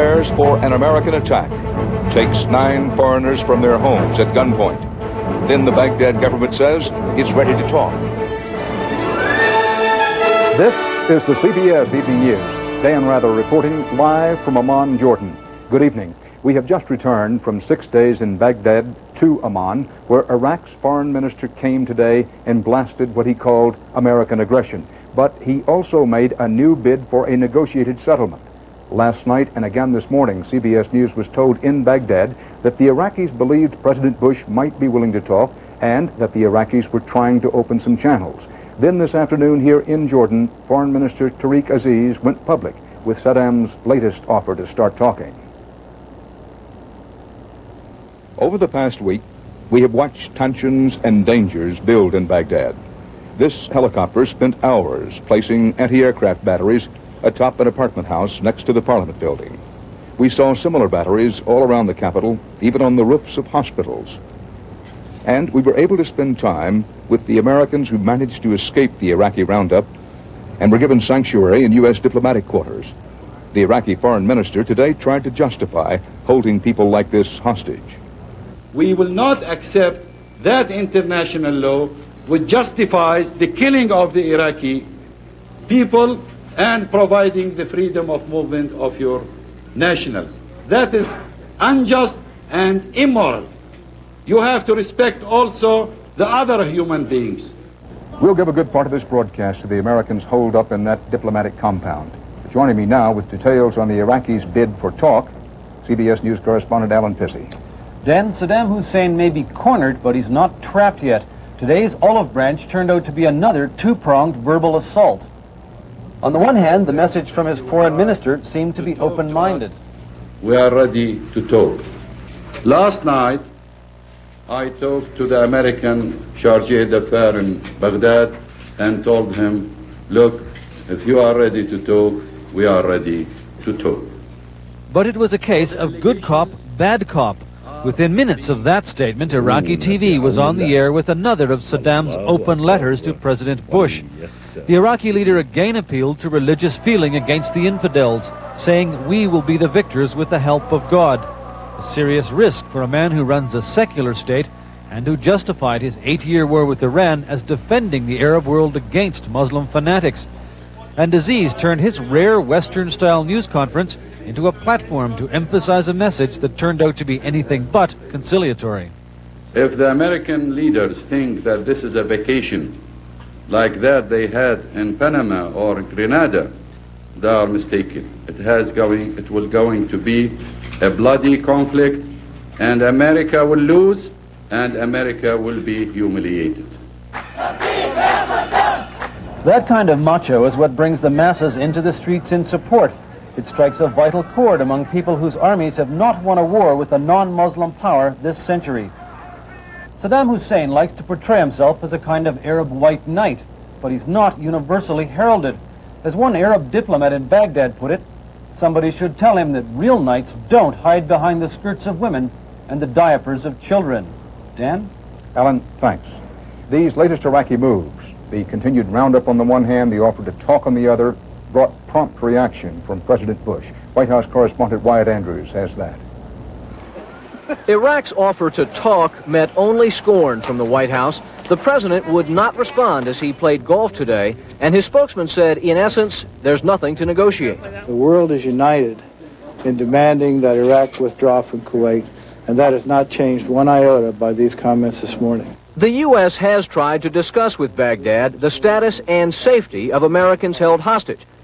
prepares for an American attack, takes 9 foreigners from their homes at gunpoint. Then the Baghdad government says it's ready to talk. This is the CBS Evening News. Dan Rather reporting live from Amman, Jordan. Good evening. We have just returned from 6 days in Baghdad to Amman, where Iraq's foreign minister came today and blasted what he called American aggression. But he also made a new bid for a negotiated settlement. Last night and again this morning, CBS News was told in Baghdad that the Iraqis believed President Bush might be willing to talk and that the Iraqis were trying to open some channels. Then this afternoon here in Jordan, Foreign Minister Tariq Aziz went public with Saddam's latest offer to start talking. Over the past week, we have watched tensions and dangers build in Baghdad. This helicopter spent hours placing anti-aircraft batteries atop an apartment house next to the Parliament building. We saw similar batteries all around the capital, even on the roofs of hospitals. And we were able to spend time with the Americans who managed to escape the Iraqi roundup and were given sanctuary in U.S. diplomatic quarters. The Iraqi foreign minister today tried to justify holding people like this hostage. We will not accept that international law which justifies the killing of the Iraqi people and providing the freedom of movement of your nationals. That is unjust and immoral. You have to respect also the other human beings. We'll give a good part of this broadcast to the Americans holed up in that diplomatic compound. Joining me now with details on the Iraqis' bid for talk, CBS News correspondent Alan Pissy. Dan, Saddam Hussein may be cornered, but he's not trapped yet. Today's olive branch turned out to be another two-pronged verbal assault. On the one hand, the message from his foreign minister seemed to be open-minded. We are ready to talk. Last night, I talked to the American chargé d'affaires in Baghdad and told him, look, if you are ready to talk, we are ready to talk. But it was a case of good cop, bad cop. Within minutes of that statement, Iraqi TV was on the air with another of Saddam's open letters to President Bush. The Iraqi leader again appealed to religious feeling against the infidels, saying, "We will be the victors with the help of God." A serious risk for a man who runs a secular state and who justified his 8-year war with Iran as defending the Arab world against Muslim fanatics. And Aziz turned his rare Western-style news conference into a platform to emphasize a message that turned out to be anything but conciliatory. If the American leaders think that this is a vacation like that they had in Panama or Grenada, they are mistaken. It will going to be a bloody conflict, and America will lose, and America will be humiliated. That kind of macho is what brings the masses into the streets in support. It strikes a vital chord among people whose armies have not won a war with a non-Muslim power this century. Saddam Hussein likes to portray himself as a kind of Arab white knight, but he's not universally heralded. As one Arab diplomat in Baghdad put it, somebody should tell him that real knights don't hide behind the skirts of women and the diapers of children. Dan? Alan, thanks. These latest Iraqi moves, the continued roundup on the one hand, the offer to talk on the other, brought prompt reaction from President Bush. White House correspondent Wyatt Andrews has that. Iraq's offer to talk met only scorn from the White House. The president would not respond as he played golf today, and his spokesman said, in essence, there's nothing to negotiate. The world is united in demanding that Iraq withdraw from Kuwait, and that has not changed one iota by these comments this morning. The U.S. has tried to discuss with Baghdad the status and safety of Americans held hostage.